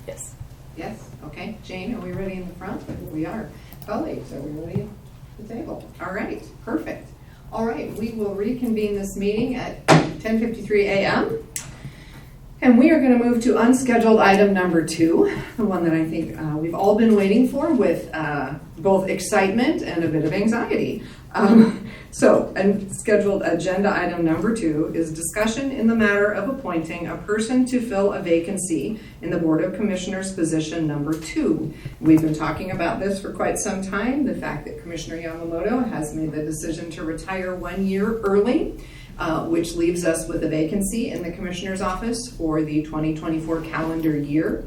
Yes. Yes, okay. Jane, are we ready in the front? We are. Colleagues, are we ready at the table? All right, perfect. All right, we will reconvene this meeting at 10:53 a.m. And we are going to move to unscheduled item number 2, the one that I think we've all been waiting for with both excitement and a bit of anxiety. So, unscheduled agenda item number 2 is discussion in the matter of appointing a person to fill a vacancy in the Board of Commissioners position number 2. We've been talking about this for quite some time, the fact that Commissioner Yamamoto has made the decision to retire 1 year early. Which leaves us with a vacancy in the Commissioner's office for the 2024 calendar year.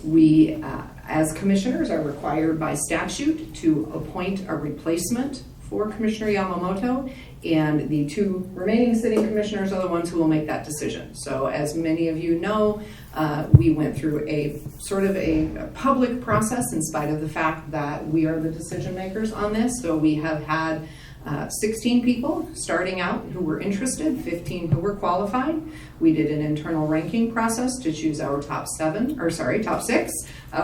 We, as Commissioners, are required by statute to appoint a replacement for Commissioner Yamamoto, and the 2 remaining sitting Commissioners are the ones who will make that decision. So as many of you know, we went through a sort of a public process in spite of the fact that we are the decision makers on this. So we have had 16 people starting out who were interested, 15 who were qualified. We did an internal ranking process to choose our top 6,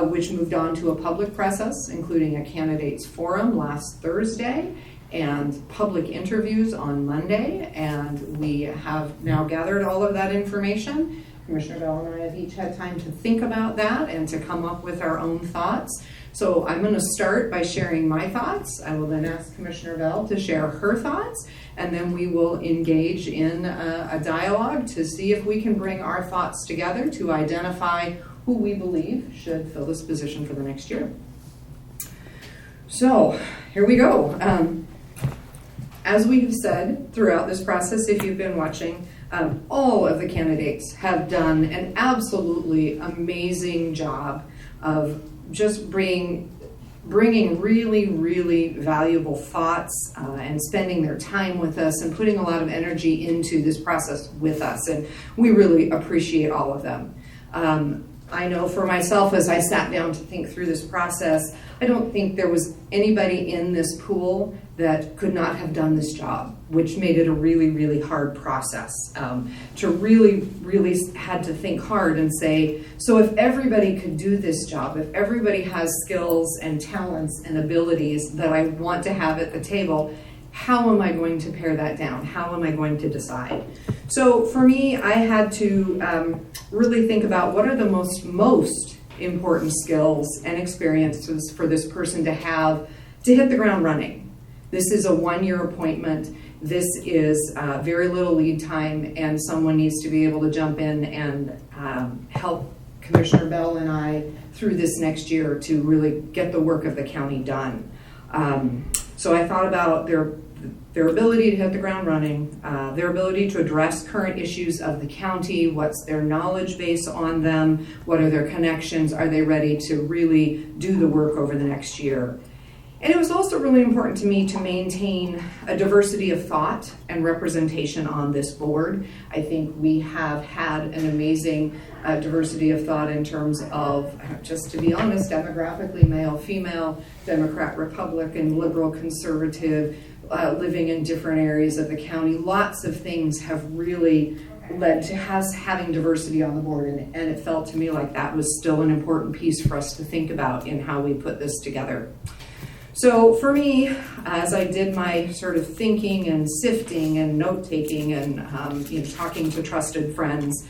which moved on to a public process, including a candidates forum last Thursday and public interviews on Monday. And we have now gathered all of that information. Commissioner Bell and I have each had time to think about that and to come up with our own thoughts. So I'm going to start by sharing my thoughts. I will then ask Commissioner Bell to share her thoughts, and then we will engage in a dialogue to see if we can bring our thoughts together to identify who we believe should fill this position for the next year. So here we go. As we've said throughout this process, if you've been watching, all of the candidates have done an absolutely amazing job of just bringing really, really valuable thoughts and spending their time with us and putting a lot of energy into this process with us. And we really appreciate all of them. I know for myself, as I sat down to think through this process, I don't think there was anybody in this pool that could not have done this job, which made it a really, really hard process. To really, really had to think hard and say, so if everybody could do this job, if everybody has skills and talents and abilities that I want to have at the table, how am I going to pare that down? How am I going to decide? So for me, I had to really think about what are the most important skills and experiences for this person to have to hit the ground running. This is a 1-year appointment. This is very little lead time, and someone needs to be able to jump in and help Commissioner Bell and I through this next year to really get the work of the county done. So I thought about their ability to hit the ground running, their ability to address current issues of the county, what's their knowledge base on them, what are their connections, are they ready to really do the work over the next year. And it was also really important to me to maintain a diversity of thought and representation on this board. I think we have had an amazing diversity of thought in terms of, just to be honest, demographically male, female, Democrat, Republican, liberal, conservative, living in different areas of the county. Lots of things have really led to us having diversity on the board, and it felt to me like that was still an important piece for us to think about in how we put this together. So for me, as I did my sort of thinking and sifting and note-taking and talking to trusted friends,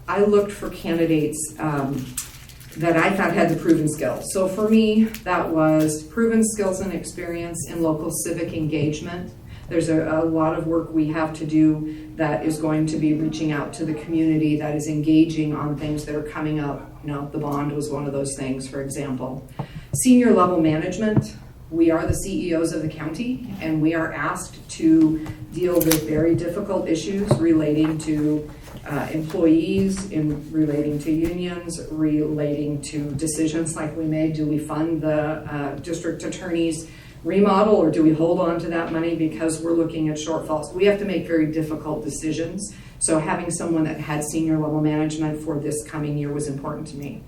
I looked for candidates that I thought had the proven skills. So for me, that was proven skills and experience in local civic engagement. There's a lot of work we have to do that is going to be reaching out to the community, that is engaging on things that are coming up. The bond was one of those things, for example. Senior level management. We are the CEOs of the county, and we are asked to deal with very difficult issues relating to employees, relating to unions, relating to decisions like we made. Do we fund the district attorney's remodel, or do we hold on to that money because we're looking at shortfalls? We have to make very difficult decisions. So having someone that had senior level management for this coming year was important to me.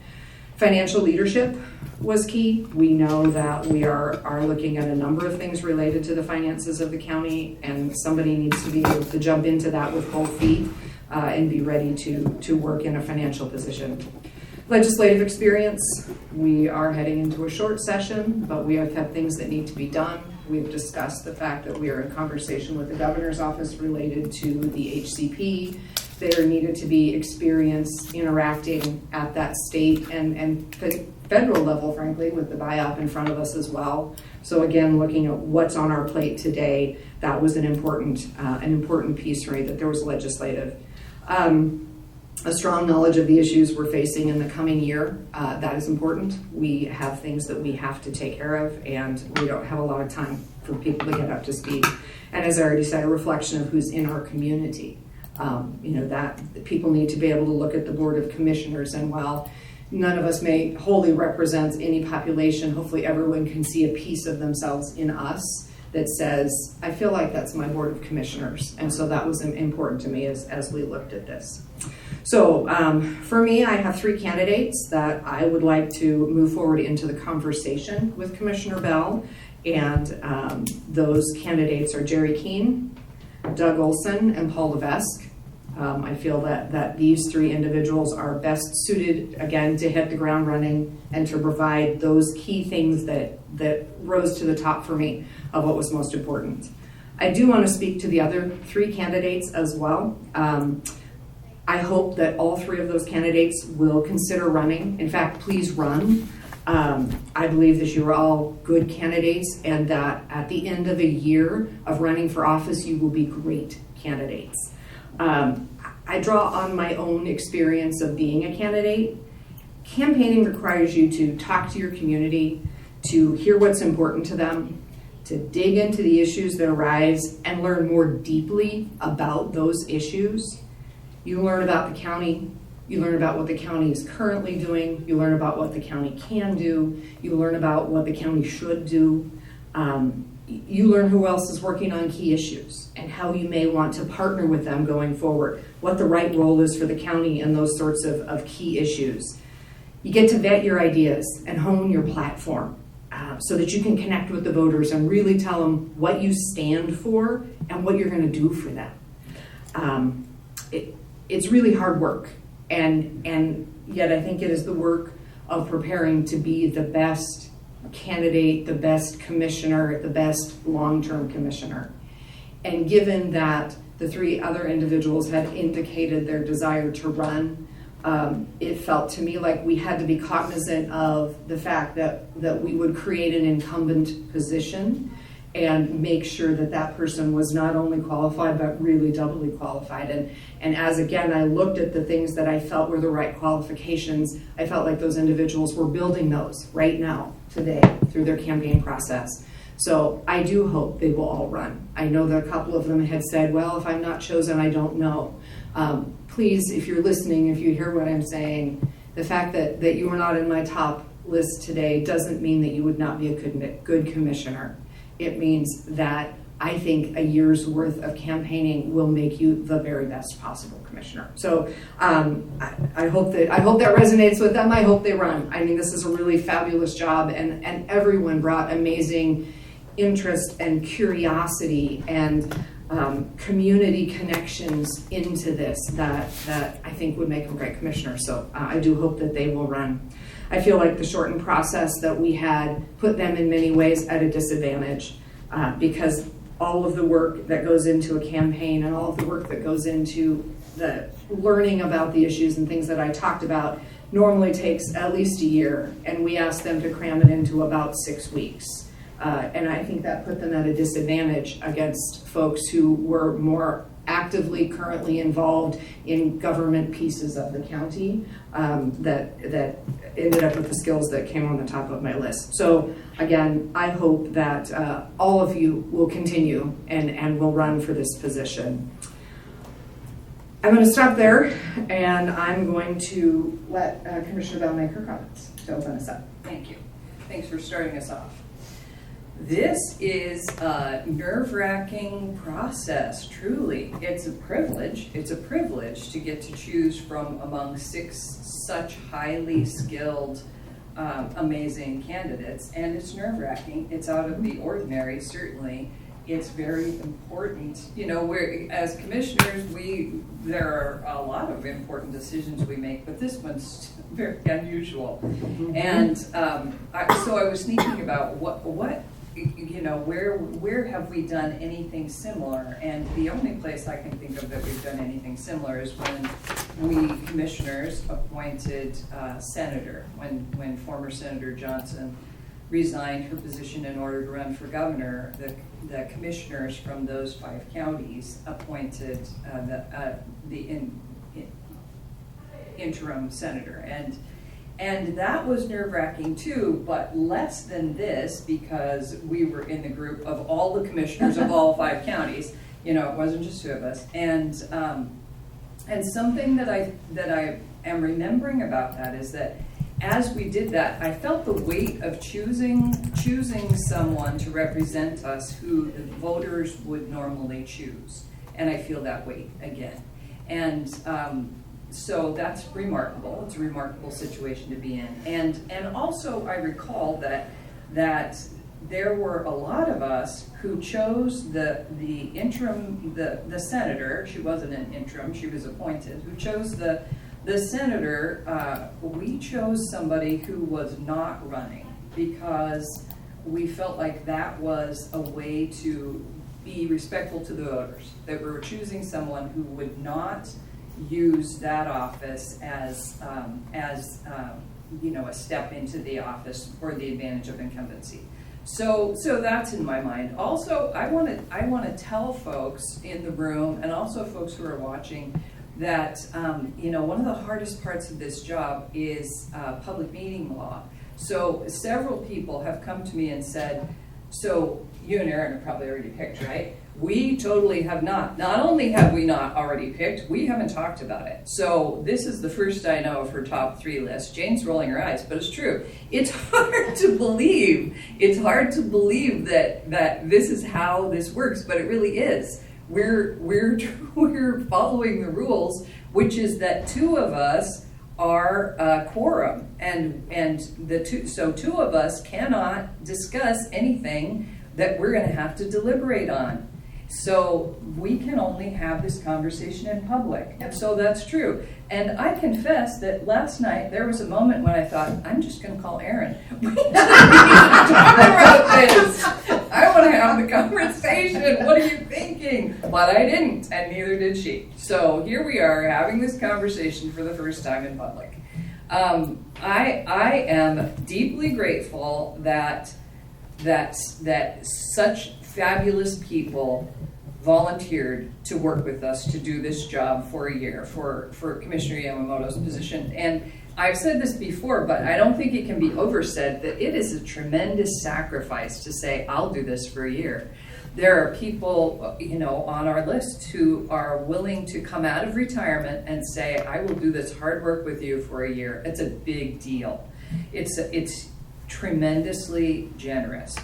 Financial leadership was key. We know that we are looking at a number of things related to the finances of the county, and somebody needs to be able to jump into that with both feet and be ready to work in a financial position. Legislative experience, we are heading into a short session, but we have things that need to be done. We've discussed the fact that we are in conversation with the governor's office related to the HCP. There needed to be experience interacting at that state and federal level, frankly, with the BIOP in front of us as well. So again, looking at what's on our plate today, that was an important piece, right, that there was legislative. A strong knowledge of the issues we're facing in the coming year, that is important. We have things that we have to take care of, and we don't have a lot of time for people to get up to speed. And as I already said, a reflection of who's in our community. That people need to be able to look at the Board of Commissioners, and while none of us may wholly represent any population, hopefully everyone can see a piece of themselves in us that says, I feel like that's my Board of Commissioners. And so that was important to me as we looked at this. So for me, I have 3 candidates that I would like to move forward into the conversation with Commissioner Bell. And those candidates are Jerry Keene, Doug Olson, and Paul Levesque. I feel that these 3 individuals are best suited, again, to hit the ground running and to provide those key things that rose to the top for me of what was most important. I do want to speak to the other 3 candidates as well. I hope that all 3 of those candidates will consider running. In fact, please run. I believe that you are all good candidates, and that at the end of a year of running for office, you will be great candidates. I draw on my own experience of being a candidate. Campaigning requires you to talk to your community, to hear what's important to them, to dig into the issues that arise and learn more deeply about those issues. You learn about the county, you learn about what the county is currently doing, you learn about what the county can do, you learn about what the county should do. You learn who else is working on key issues and how you may want to partner with them going forward, what the right role is for the county and those sorts of key issues. You get to vet your ideas and hone your platform so that you can connect with the voters and really tell them what you stand for and what you're going to do for them. It's really hard work, and yet I think it is the work of preparing to be the best candidate, the best commissioner, the best long-term commissioner. And given that the 3 other individuals had indicated their desire to run, it felt to me like we had to be cognizant of the fact that we would create an incumbent position and make sure that person was not only qualified, but really doubly qualified. And as, again, I looked at the things that I felt were the right qualifications, I felt like those individuals were building those right now, today, through their campaign process. So I do hope they will all run. I know that a couple of them had said, well, if I'm not chosen, I don't know. Please, if you're listening, if you hear what I'm saying, the fact that you are not in my top list today doesn't mean that you would not be a good commissioner. It means that I think a year's worth of campaigning will make you the very best possible commissioner. So I hope that resonates with them. I hope they run. I mean, this is a really fabulous job, and everyone brought amazing interest and curiosity and community connections into this that I think would make them great commissioners. So I do hope that they will run. I feel like the shortened process that we had put them in many ways at a disadvantage because all of the work that goes into a campaign and all of the work that goes into the learning about the issues and things that I talked about normally takes at least a year, and we asked them to cram it into about 6 weeks. And I think that put them at a disadvantage against folks who were more actively currently involved in government pieces of the county that ended up with the skills that came on the top of my list. So again, I hope that all of you will continue and will run for this position. I'm going to stop there, and I'm going to let Commissioner Bell make her comments to open us up. Thank you. Thanks for starting us off. This is a nerve-wracking process, truly. It's a privilege. It's a privilege to get to choose from among 6 such highly skilled, amazing candidates, and it's nerve-wracking. It's out of the ordinary, certainly, it's very important, you know, we're, as commissioners, there are a lot of important decisions we make, but this one's very unusual. And so I was thinking about what you know, where have we done anything similar? And the only place I can think of that we've done anything similar is when we commissioners appointed senator, when former Senator Johnson resigned her position in order to run for governor. The commissioners from those 5 counties appointed the interim senator, and that was nerve-wracking too, but less than this, because we were in the group of all the commissioners of all 5 counties. You know, it wasn't just 2 of us. And something that I am remembering about that is that as we did that, I felt the weight of choosing someone to represent us who the voters would normally choose, and I feel that weight again. And so that's remarkable. It's a remarkable situation to be in. And also I recall that there were a lot of us who chose the interim, the senator. She wasn't an interim, she was appointed, who chose the senator. We chose somebody who was not running because we felt like that was a way to be respectful to the voters, that we were choosing someone who would not use that office as you know, a step into the office for the advantage of incumbency. So that's in my mind. Also, I want to tell folks in the room, and also folks who are watching, that you know, one of the hardest parts of this job is public meeting law. So several people have come to me and said, so you and Aaron have probably already picked, right? We totally have not. Not only have we not already picked, we haven't talked about it. So this is the first I know of her top 3 list. Jane's rolling her eyes, but it's true. It's hard to believe. It's hard to believe that this is how this works, but it really is. We're following the rules, which is that 2 of us are quorum, and so 2 of us cannot discuss anything that we're going to have to deliberate on. So we can only have this conversation in public. And so that's true. And I confess that last night there was a moment when I thought, I'm just going to call Aaron. We need to talk about this. I want to have the conversation. What are you thinking? But I didn't, and neither did she. So here we are having this conversation for the first time in public. I am deeply grateful that such fabulous people volunteered to work with us to do this job for a year for Commissioner Yamamoto's position. And I've said this before, but I don't think it can be oversaid that it is a tremendous sacrifice to say, I'll do this for a year. There are people, you know, on our list who are willing to come out of retirement and say, I will do this hard work with you for a year. It's a big deal. It's tremendously generous.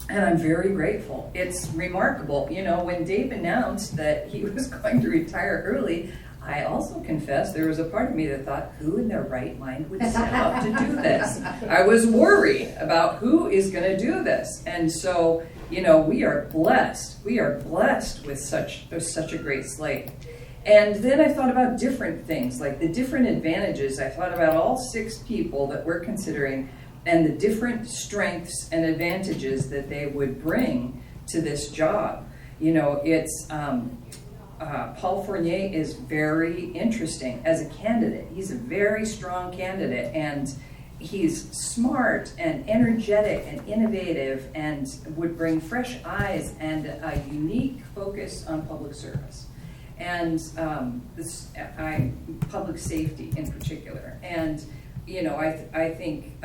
And I'm very grateful. It's remarkable. You know, when Dave announced that he was going to retire early, I also confess there was a part of me that thought, who in their right mind would set up to do this? I was worried about who is going to do this. And so, you know, we are blessed. We are blessed with such a great slate. And then I thought about different things, like the different advantages. I thought about all 6 people that we're considering and the different strengths and advantages that they would bring to this job. You know, it's Paul Fournier is very interesting as a candidate. He's a very strong candidate, and he's smart and energetic and innovative and would bring fresh eyes and a unique focus on public service and public safety in particular. And you know, I think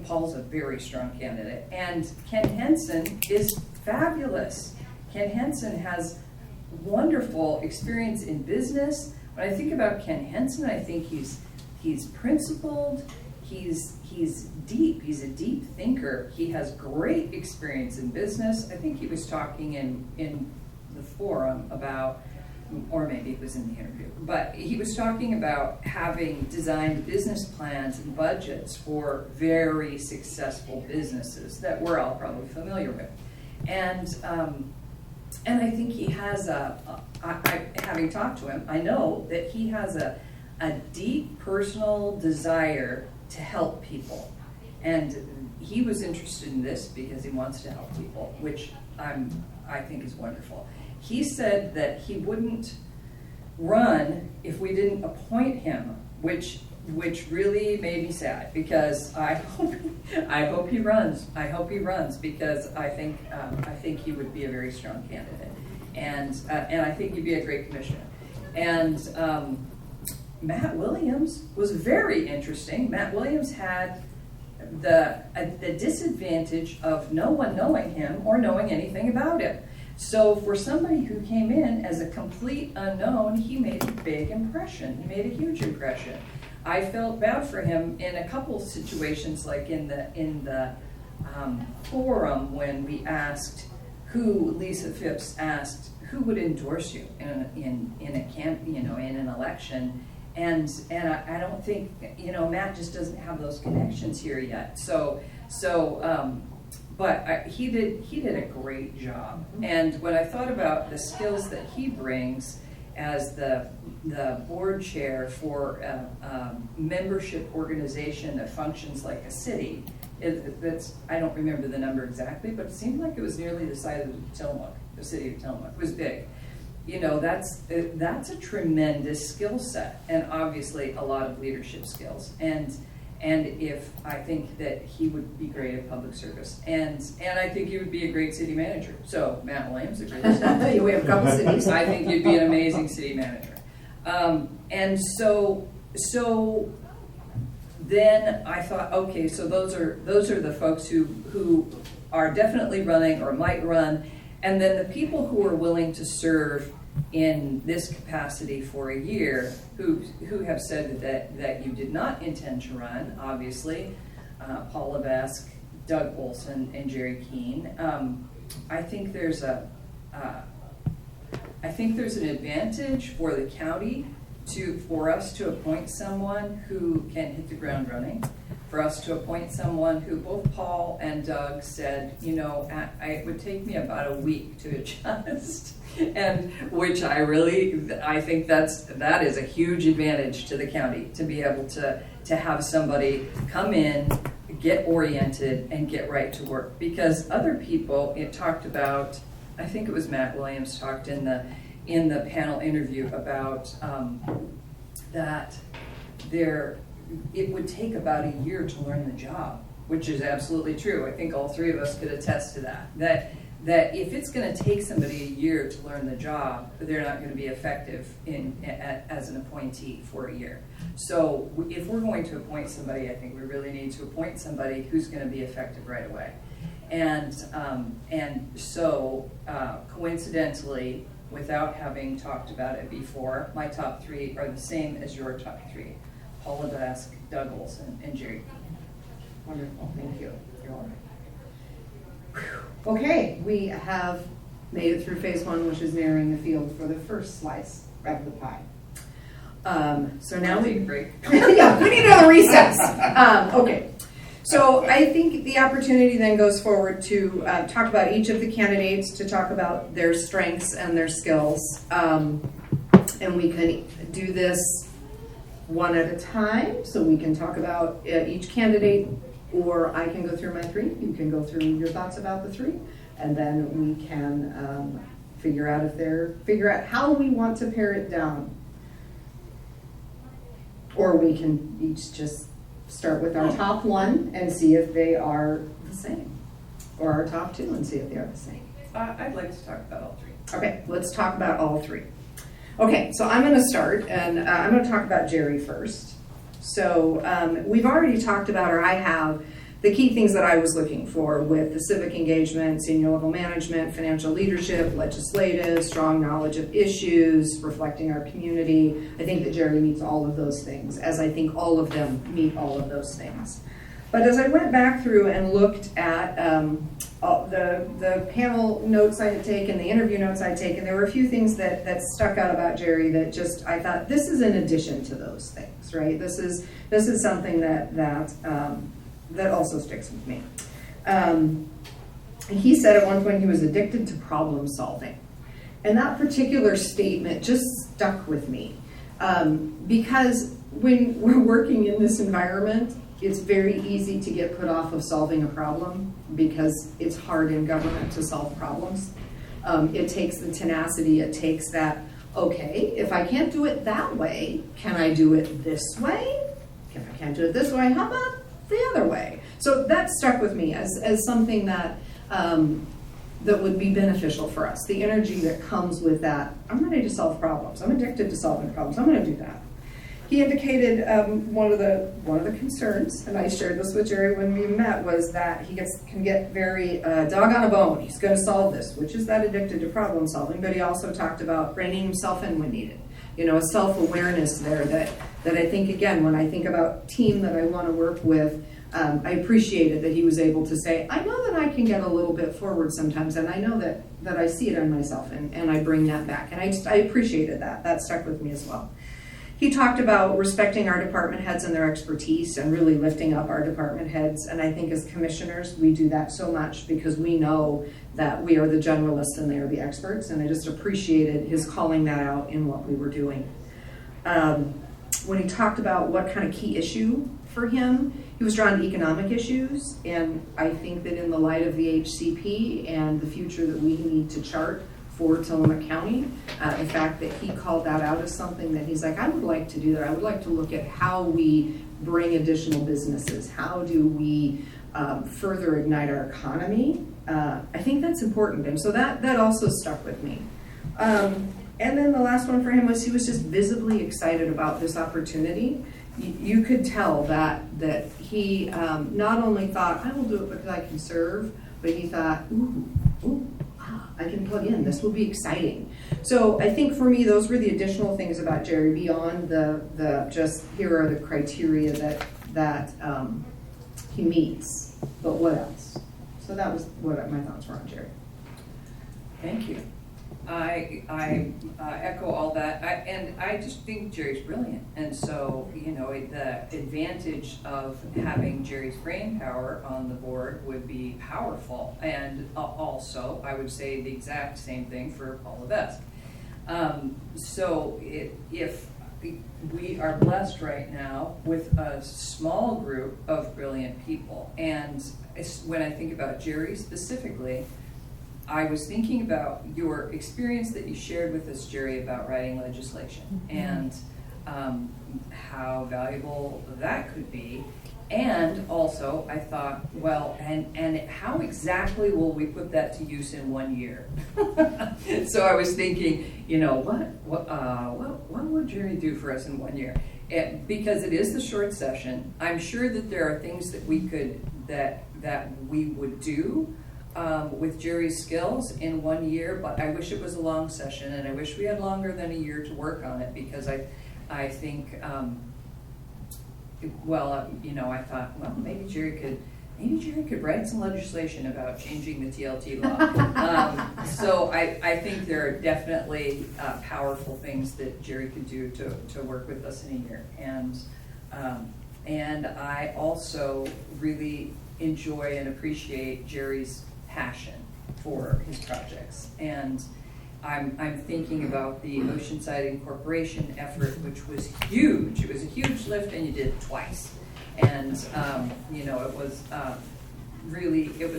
Paul's a very strong candidate. And Ken Henson is fabulous. Ken Henson has wonderful experience in business. When I think about Ken Henson, I think he's principled, he's deep, he's a deep thinker. He has great experience in business. I think he was talking in the forum about, or maybe it was in the interview, but he was talking about having designed business plans and budgets for very successful businesses that we're all probably familiar with. And I think he has having talked to him, I know that he has a deep personal desire to help people. And he was interested in this because he wants to help people, which I think is wonderful. He said that he wouldn't run if we didn't appoint him, which really made me sad, because I hope he runs. I hope he runs, because I think he would be a very strong candidate, and I think he'd be a great commissioner. And Matt Williams was very interesting. Matt Williams had the disadvantage of no one knowing him or knowing anything about him. So for somebody who came in as a complete unknown, he made a big impression. He made a huge impression. I felt bad for him in a couple situations, like in the forum when we asked Lisa Phipps asked who would endorse you in an election, and I don't think, Matt just doesn't have those connections here yet. But he did a great job. And when I thought about the skills that he brings as the board chair for a membership organization that functions like a city, I don't remember the number exactly, but it seemed like it was nearly the size of Tillamook, the city of Tillamook. It was big. That's a tremendous skill set, and obviously a lot of leadership skills. And if I think that he would be great at public service, and I think he would be a great city manager. So Matt Williams, a great city. We have a couple cities. I think you'd be an amazing city manager. And so then I thought, okay, so those are the folks who are definitely running or might run, and then the people who are willing to serve in this capacity for a year, who have said that you did not intend to run, obviously, Paul Levesque, Doug Olson, and Jerry Keene. I think there's an advantage for the county for us to appoint someone who can hit the ground running, for us to appoint someone who both Paul and Doug said, it would take me about a week to adjust. And which I think that is a huge advantage to the county, to be able to have somebody come in, get oriented, and get right to work. Because other people, it talked about, I think it was Matt Williams talked in the panel interview about that it would take about a year to learn the job, which is absolutely true. I think all three of us could attest to that if it's going to take somebody a year to learn the job, they're not going to be effective as an appointee for a year. So if we're going to appoint somebody, I think we really need to appoint somebody who's going to be effective right away. And so coincidentally, without having talked about it before, my top three are the same as your top three: Paul Levesque, Doug Olson, and Jerry. Wonderful, thank you. You're all right. Okay, we have made it through phase one, which is narrowing the field for the first slice of the pie. So now we break. Yeah, we need another recess. Okay, so I think the opportunity then goes forward to talk about each of the candidates, to talk about their strengths and their skills, and we can do this one at a time. So we can talk about each candidate. Or I can go through my three, you can go through your thoughts about the three, and then we can figure out how we want to pare it down. Or we can each just start with our top one and see if they are the same. Or our top two and see if they are the same. I'd like to talk about all three. Okay, let's talk about all three. Okay, so I'm going to start, and I'm going to talk about Jerry first. So we've already talked about, or I have, the key things that I was looking for with the civic engagement, senior level management, financial leadership, legislative, strong knowledge of issues, reflecting our community. I think that Jerry meets all of those things, as I think all of them meet all of those things. But as I went back through and looked at the panel notes I had taken, the interview notes I had taken, there were a few things that stuck out about Jerry that just, I thought, this is in addition to those things, right? This is something that also sticks with me. he said at one point he was addicted to problem solving. And that particular statement just stuck with me. Because when we're working in this environment, it's very easy to get put off of solving a problem because it's hard in government to solve problems. It takes the tenacity, it takes that, okay, if I can't do it that way, can I do it this way? If I can't do it this way, how about the other way? So that stuck with me as something that that would be beneficial for us. The energy that comes with that, I'm ready to solve problems. I'm addicted to solving problems. I'm going to do that. He indicated one of the concerns, and I shared this with Jerry when we met, was that he can get very dog on a bone. He's going to solve this, which is that addicted to problem solving. But he also talked about reining himself in when needed. You know, a self-awareness there that I think, again, when I think about team that I want to work with, I appreciated that he was able to say, I know that I can get a little bit forward sometimes, and I know that I see it in myself, and I bring that back. And I appreciated that. That stuck with me as well. He talked about respecting our department heads and their expertise and really lifting up our department heads. And I think as commissioners, we do that so much because we know that we are the generalists and they are the experts. And I just appreciated his calling that out in what we were doing. When he talked about what kind of key issue for him, he was drawn to economic issues. And I think that in the light of the HCP and the future that we need to chart for Tillamook County, the fact that he called that out as something that he's like, I would like to do that. I would like to look at how we bring additional businesses. How do we further ignite our economy? I think that's important. And so that also stuck with me. And then the last one for him was he was just visibly excited about this opportunity. You could tell that he not only thought, I will do it because I can serve, but he thought, ooh, I can plug in. This will be exciting. So I think for me, those were the additional things about Jerry beyond the just here are the criteria that he meets. But what else? So that was what my thoughts were on Jerry. Thank you. I echo all that, and I just think Jerry's brilliant. And so, you know, the advantage of having Jerry's brain power on the board would be powerful. And also, I would say the exact same thing for Paul Levesque. So if we are blessed right now with a small group of brilliant people, and when I think about Jerry specifically, I was thinking about your experience that you shared with us, Jerry, about writing legislation and how valuable that could be. And also, I thought, well, and how exactly will we put that to use in 1 year? So I was thinking, you know, what would Jerry do for us in 1 year? Because it is the short session, I'm sure that there are things that we could that we would do with Jerry's skills in 1 year, but I wish it was a long session, and I wish we had longer than a year to work on it, because I think, you know, I thought, well, maybe Jerry could write some legislation about changing the TLT law. So I think there are definitely powerful things that Jerry could do to work with us in a year, and I also really enjoy and appreciate Jerry's passion for his projects. And I'm thinking about the Oceanside Incorporation effort, which was huge. It was a huge lift, and you did it twice. And you know, it was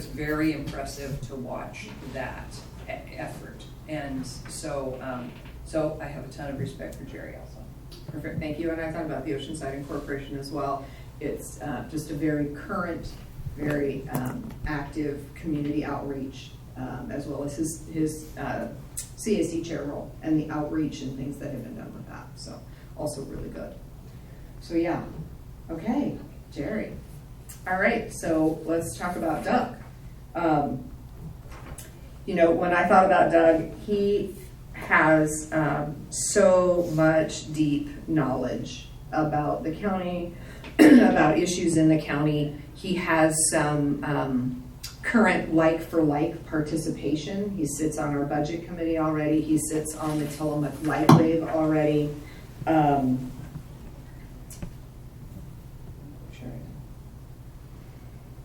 very impressive to watch that effort. And so I have a ton of respect for Jerry also. Perfect, thank you. And I thought about the Oceanside Incorporation as well. It's just a very current, very active community outreach, as well as his CAC chair role and the outreach and things that have been done with that. So also really good. So yeah, okay, Jerry. All right, so let's talk about Doug. You know, when I thought about Doug, he has so much deep knowledge about the county, about issues in the county. He has some current like-for-like participation. He sits on our budget committee already. He sits on the Tillamook Light Wave already.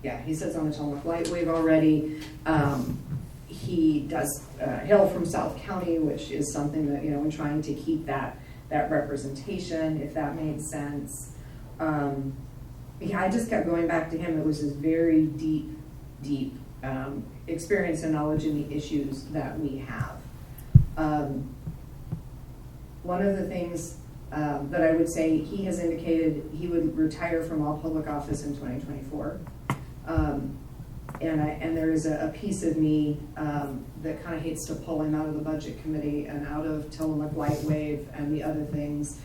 he sits on the Tillamook Lightwave already. He does hail from South County, which is something that, we're trying to keep that representation, if that made sense. I just kept going back to him. It was his very deep experience and knowledge in the issues that we have. One of the things that I would say, he has indicated he would retire from all public office in 2024. And there is a piece of me that kind of hates to pull him out of the budget committee and out of Tillamook Lightwave and the other things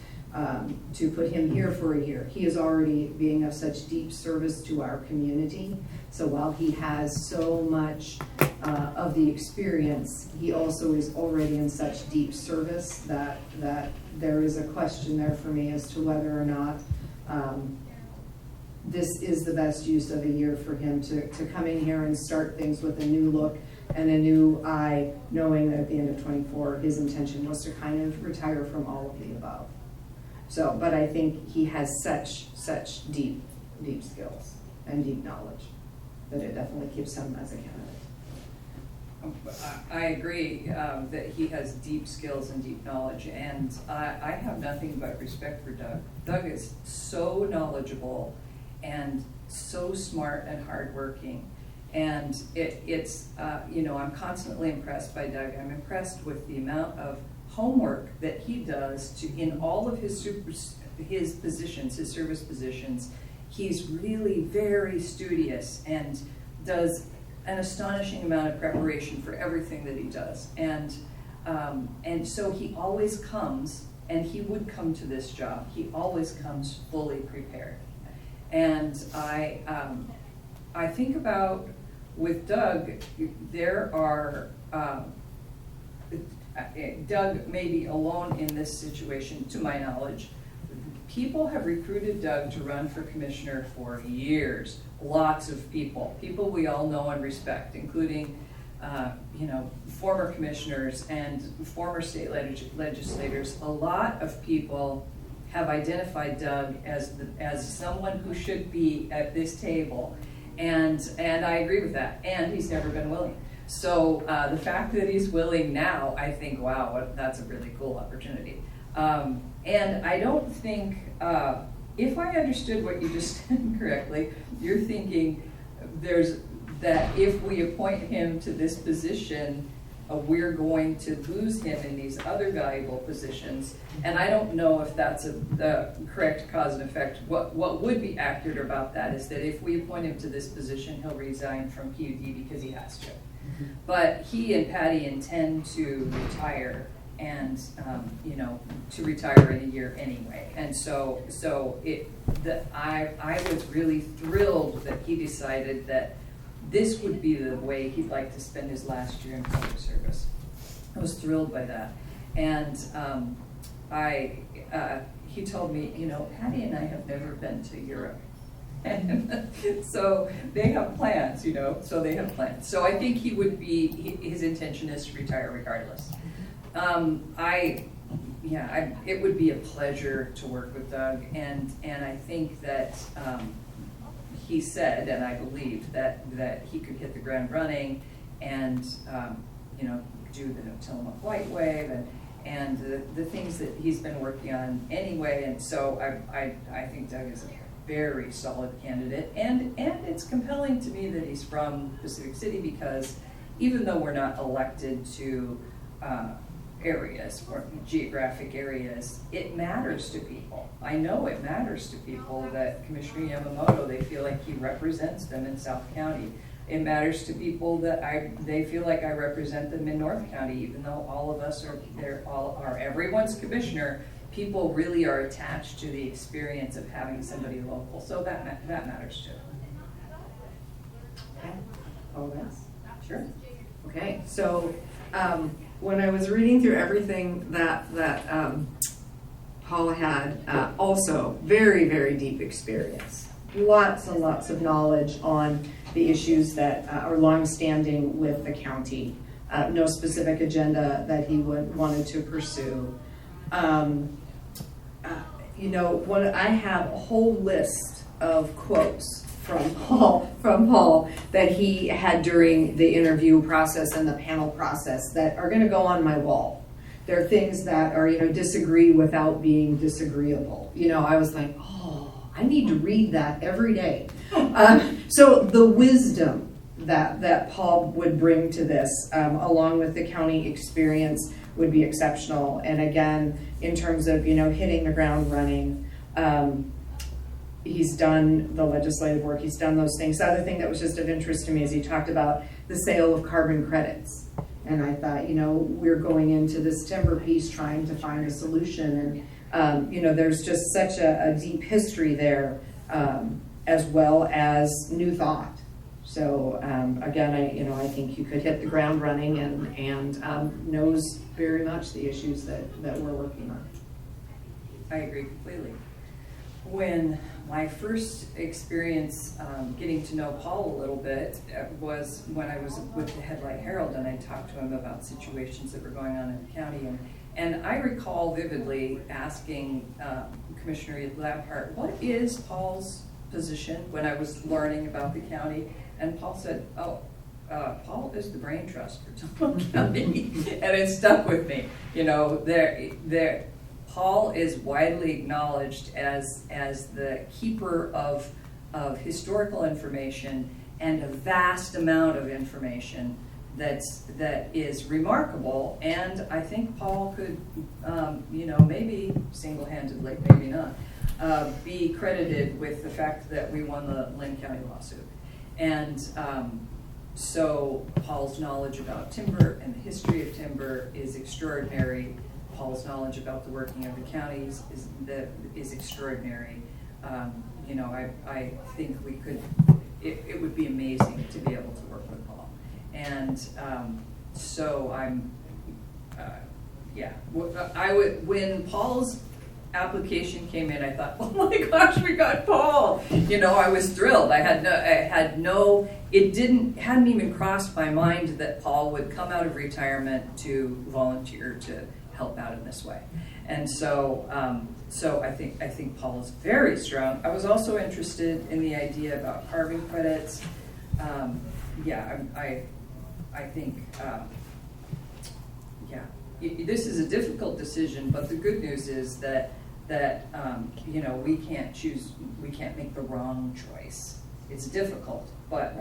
to put him here for a year. He is already being of such deep service to our community. So while he has so much of the experience, he also is already in such deep service that there is a question there for me as to whether or not this is the best use of a year for him to come in here and start things with a new look and a new eye, knowing that at the end of 24, his intention was to kind of retire from all of the above. So, but I think he has such deep skills and deep knowledge that it definitely keeps him as a candidate. I agree that he has deep skills and deep knowledge, and I have nothing but respect for Doug. Doug is so knowledgeable and so smart and hardworking, and it's I'm constantly impressed by Doug. I'm impressed with the amount of homework that he does in all of his positions, his service positions. He's really very studious and does an astonishing amount of preparation for everything that he does. And so he always comes, and he would come to this job, he always comes fully prepared. And I think about, with Doug, there are, Doug may be alone in this situation, to my knowledge. People have recruited Doug to run for commissioner for years. Lots of people we all know and respect, including former commissioners and former state legislators. A lot of people have identified Doug as someone who should be at this table, and I agree with that. And he's never been willing. So the fact that he's willing now, I think, wow, that's a really cool opportunity. And I don't think, if I understood what you just said correctly, you're thinking that if we appoint him to this position, we're going to lose him in these other valuable positions. And I don't know if that's the correct cause and effect. What would be accurate about that is that if we appoint him to this position, he'll resign from PUD because he has to. Mm-hmm. But he and Patty intend to retire, and to retire in a year anyway. And so I was really thrilled that he decided that this would be the way he'd like to spend his last year in public service. I was thrilled by that. And he told me, Patty and I have never been to Europe. And so they have plans, so they have plans. So I think his intention is to retire regardless. It would be a pleasure to work with Doug, and I think that he said, and I believe that he could hit the ground running, and do the Tillamook Lightwave and the things that he's been working on anyway. And so I think Doug is a very solid candidate, and it's compelling to me that he's from Pacific City, because even though we're not elected to areas or geographic areas, it matters to people. I know it matters to people that Commissioner Yamamoto, they feel like he represents them in South County. It matters to people that they feel like I represent them in North County, even though all of us are everyone's commissioner. People really are attached to the experience of having somebody local, so that matters too. Okay. Oh, that's Sure. okay. So when I was reading through everything that Paul had, also very, very deep experience, lots and lots of knowledge on the issues that are longstanding with the county. No specific agenda that he wanted to pursue. I have a whole list of quotes from Paul that he had during the interview process and the panel process that are going to go on my wall. There are things that are, disagree without being disagreeable. I was like, oh, I need to read that every day. So the wisdom that Paul would bring to this, along with the county experience, would be exceptional. And again, in terms of, hitting the ground running, he's done the legislative work, he's done those things. The other thing that was just of interest to me is he talked about the sale of carbon credits. And I thought, we're going into this timber piece trying to find a solution. And, there's just such a deep history there, as well as new thought. So again, I think you could hit the ground running and knows very much the issues that we're working on. I agree completely. When my first experience getting to know Paul a little bit was when I was with the Headlight Herald, and I talked to him about situations that were going on in the county. And I recall vividly asking Commissioner Lampart, what is Paul's position when I was learning about the county? And Paul said, Paul is the brain trust for Tumwater County. And it stuck with me. Paul is widely acknowledged as the keeper of historical information and a vast amount of information that is remarkable. And I think Paul could, maybe single-handedly, maybe not, be credited with the fact that we won the Lynn County lawsuit. And so Paul's knowledge about timber and the history of timber is extraordinary. Paul's knowledge about the working of the counties is extraordinary. I think we could. It would be amazing to be able to work with Paul. And so I'm. When Paul's application came in, I thought, oh my gosh, we got Paul. I was thrilled. Hadn't even crossed my mind that Paul would come out of retirement to volunteer to help out in this way. And so I think Paul is very strong. I was also interested in the idea about carbon credits. This is a difficult decision, but the good news is that we can't choose, we can't make the wrong choice. It's difficult, but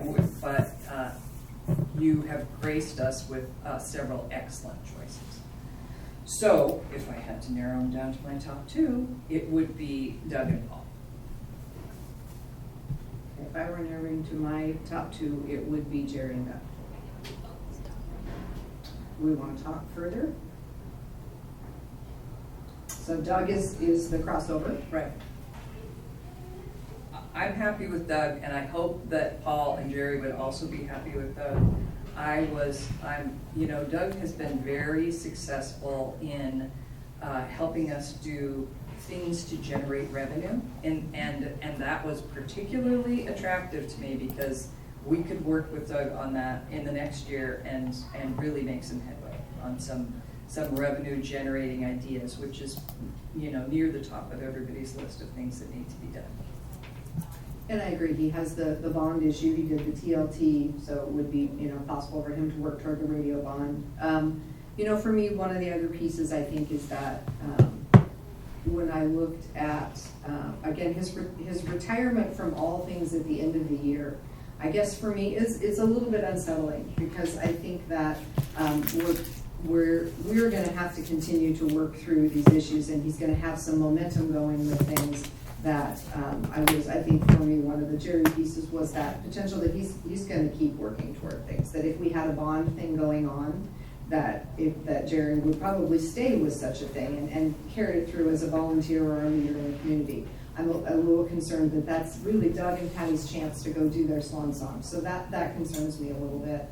you have graced us with several excellent choices. So if I had to narrow them down to my top two, it would be Doug and Paul. If I were narrowing to my top two, it would be Jerry and Doug. We want to talk further. So Doug is the crossover. Right. I'm happy with Doug, and I hope that Paul and Jerry would also be happy with Doug. Doug has been very successful in helping us do things to generate revenue, and that was particularly attractive to me because we could work with Doug on that in the next year and really make some headway on some revenue generating ideas, which is near the top of everybody's list of things that need to be done. And I agree, he has the bond issue, he did the TLT, so it would be, possible for him to work toward the radio bond. For me, one of the other pieces I think is that when I looked at, again, his retirement from all things at the end of the year, I guess for me is a little bit unsettling because I think that we're going to have to continue to work through these issues, and he's going to have some momentum going with things that I think for me one of the Jerry pieces was that potential that he's going to keep working toward things, that if we had a bond thing going on, that Jerry would probably stay with such a thing and carry it through as a volunteer or a leader in the community. I'm a little concerned that that's really Doug and Patty's chance to go do their swan song. So that concerns me a little bit,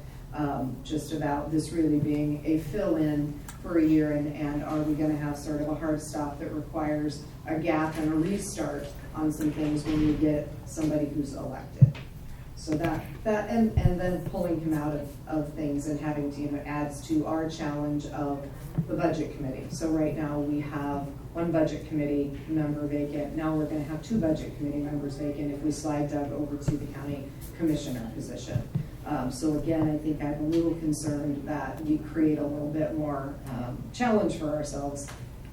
just about this really being a fill-in for a year, and are we going to have sort of a hard stop that requires a gap and a restart on some things when we get somebody who's elected. So that and then pulling him out of things and having to adds to our challenge of the budget committee. So right now we have one budget committee member vacant. Now we're gonna have 2 budget committee members vacant if we slide Doug over to the county commissioner position. So again, I think I'm a little concerned that we create a little bit more challenge for ourselves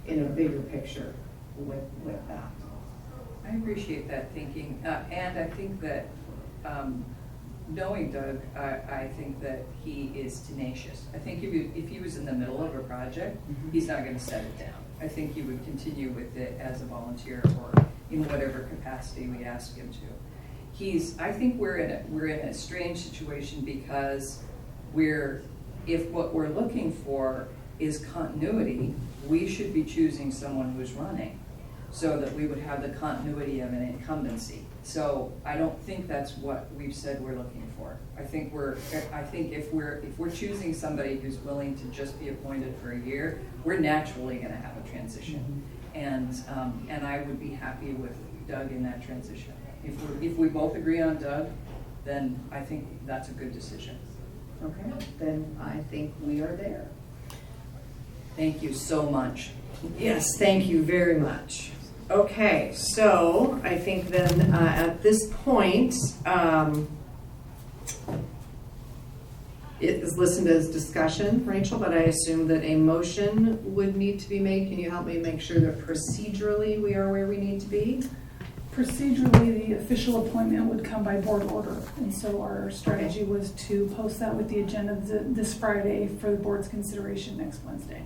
in a bigger picture with that. I appreciate that thinking, and I think that, knowing Doug, I think that he is tenacious. I think if he was in the middle of a project, he's not gonna set it down. I think he would continue with it as a volunteer or in whatever capacity we ask him to. I think we're in a strange situation because if what we're looking for is continuity, we should be choosing someone who's running so that we would have the continuity of an incumbency. So I don't think that's what we've said we're looking for. I think if we're choosing somebody who's willing to just be appointed for a year, we're naturally gonna have a transition. And I would be happy with Doug in that transition. If we both agree on Doug, then I think that's a good decision. Okay, then I think we are there. Thank you so much. Yes, thank you very much. Okay, so I think then at this point, it is listed as discussion, Rachel, but I assume that a motion would need to be made. Can you help me make sure that procedurally we are where we need to be? Procedurally, the official appointment would come by board order, and so our strategy was to post that with the agenda this Friday for the board's consideration next Wednesday,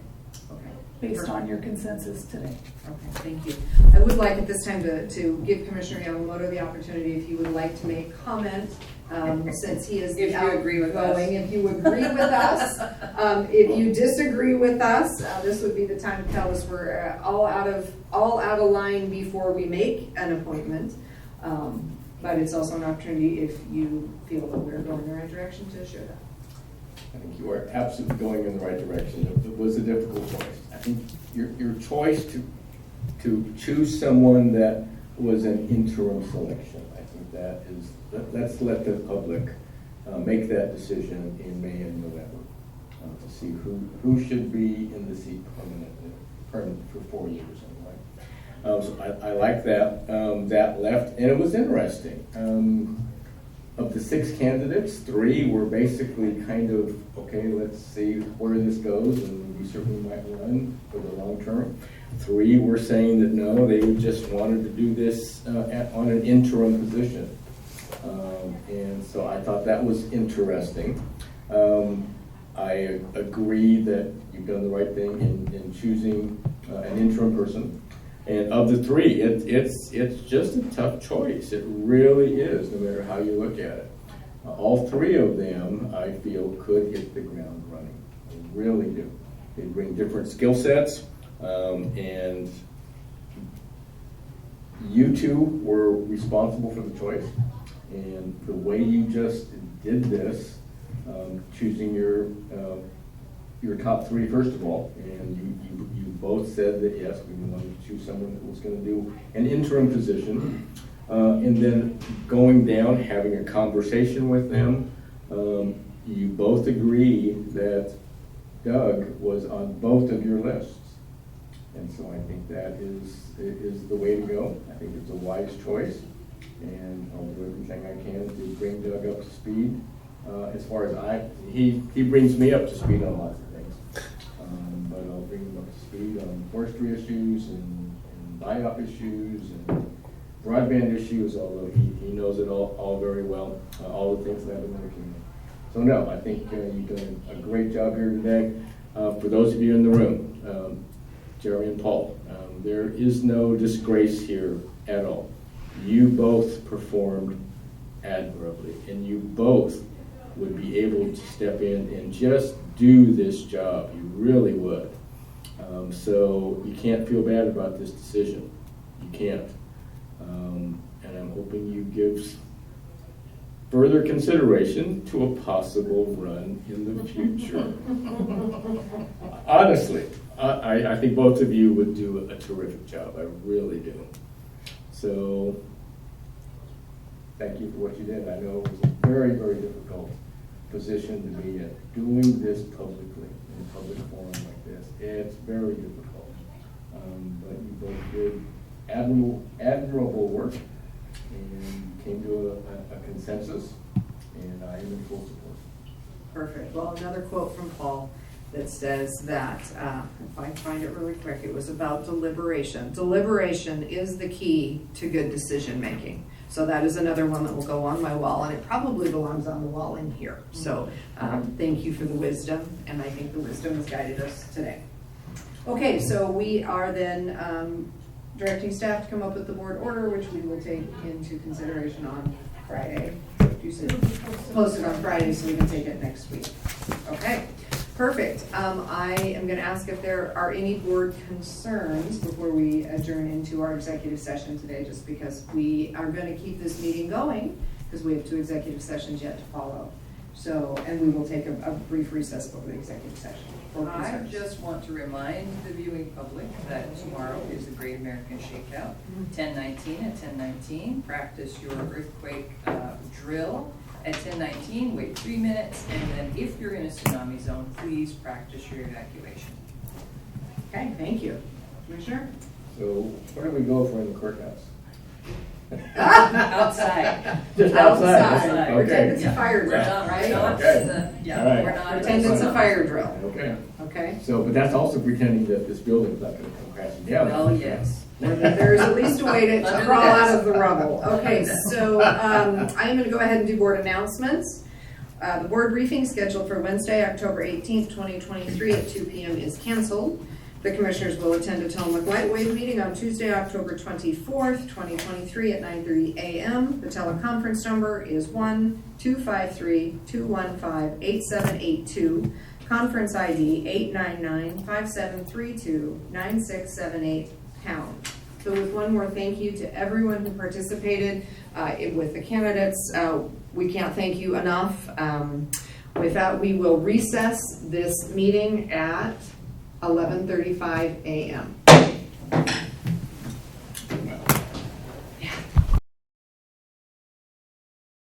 Okay. based on your consensus today. Okay, thank you. I would like at this time to give Commissioner Yamamoto the opportunity, if he would like to make comment, since he is the If you agree with us. outgoing, if you agree with us. If you disagree with us, this would be the time to tell us we're all out of line before we make an appointment. But it's also an opportunity if you feel that we're going in the right direction to share that. I think you are absolutely going in the right direction. It was a difficult choice. I think your choice to choose someone that was an interim selection, I think that is, let's let the public make that decision in May and November to see who should be in the seat permanent for 4 years anyway. So I like that. That left, and it was interesting. Of the 6 candidates, 3 were basically kind of, okay, let's see where this goes, and we certainly might run for the long term. 3 were saying that no, they just wanted to do this on an interim position. And so I thought that was interesting. I agree that you've done the right thing in choosing an interim person. And of the 3, it's just a tough choice. It really is, no matter how you look at it. All 3 of them, I feel, could hit the ground running. They really do. They bring different skill sets, and you 2 were responsible for the choice. And the way you just did this, choosing your top 3 first of all, and you both said that yes, we wanted to choose someone that was going to do an interim position, and then going down, having a conversation with them. You both agree that Doug was on both of your lists, and so I think that is the way to go. I think it's a wise choice, and I'll do everything I can to bring Doug up to speed. As far as he brings me up to speed on lots of things, but I'll bring him up to speed on forestry issues and BIOP issues and broadband issues, although he knows it all very well, all the things that I've been working on. So no, I think you've done a great job here today. For those of you in the room, Jeremy and Paul, there is no disgrace here at all. You both performed admirably, and you both would be able to step in and just do this job. You really would. So you can't feel bad about this decision. You can't. And I'm hoping you give further consideration to a possible run in the future. Honestly, I think both of you would do a terrific job. I really do. So thank you for what you did. I know it was a very, very difficult position to be in. Doing this publicly, in a public forum like this, it's very difficult. But you both did admirable work and came to a consensus, and I am in full support. Perfect. Well, another quote from Paul that says that, if I find it really quick, it was about deliberation. Deliberation is the key to good decision making. So that is another one that will go on my wall, and it probably belongs on the wall in here. So thank you for the wisdom, and I think the wisdom has guided us today. Okay, so we are then directing staff to come up with the board order, which we will take into consideration on Friday. You said post it on Friday so we can take it next week. Okay, perfect. I am going to ask if there are any board concerns before we adjourn into our executive session today, just because we are going to keep this meeting going because we have 2 executive sessions yet to follow. So, and we will take a brief recess before the executive session. I just want to remind the viewing public that tomorrow is the Great American Shakeout, 10:19 at 10:19. Practice your earthquake drill at 10:19. Wait 3 minutes, and then if you're in a tsunami zone, please practice your evacuation. Okay, thank you. Commissioner? So where do we go if we're in the courthouse? Outside. Just outside? Outside. Okay. Pretend it's a fire We're drill, not, right? we're not, Okay. yeah, All right. we're not. Pretend it's a fire drill, Okay. okay? So, but that's also pretending that this building's not gonna come crashing down. Well, yes. Or that there's at least a way to Under the crawl desk. out of the rubble. Okay, so I am gonna go ahead and do board announcements. The board briefing scheduled for Wednesday, October 18th, 2023 at 2 p.m. is canceled. The commissioners will attend a Tillamook Lightwave meeting on Tuesday, October 24th, 2023 at 9:30 a.m. The teleconference number is 1-253-215-8782. Conference ID 899-5732-9678 #. So with one more thank you to everyone who participated with the candidates. We can't thank you enough. With that, we will recess this meeting at 11:35 a.m.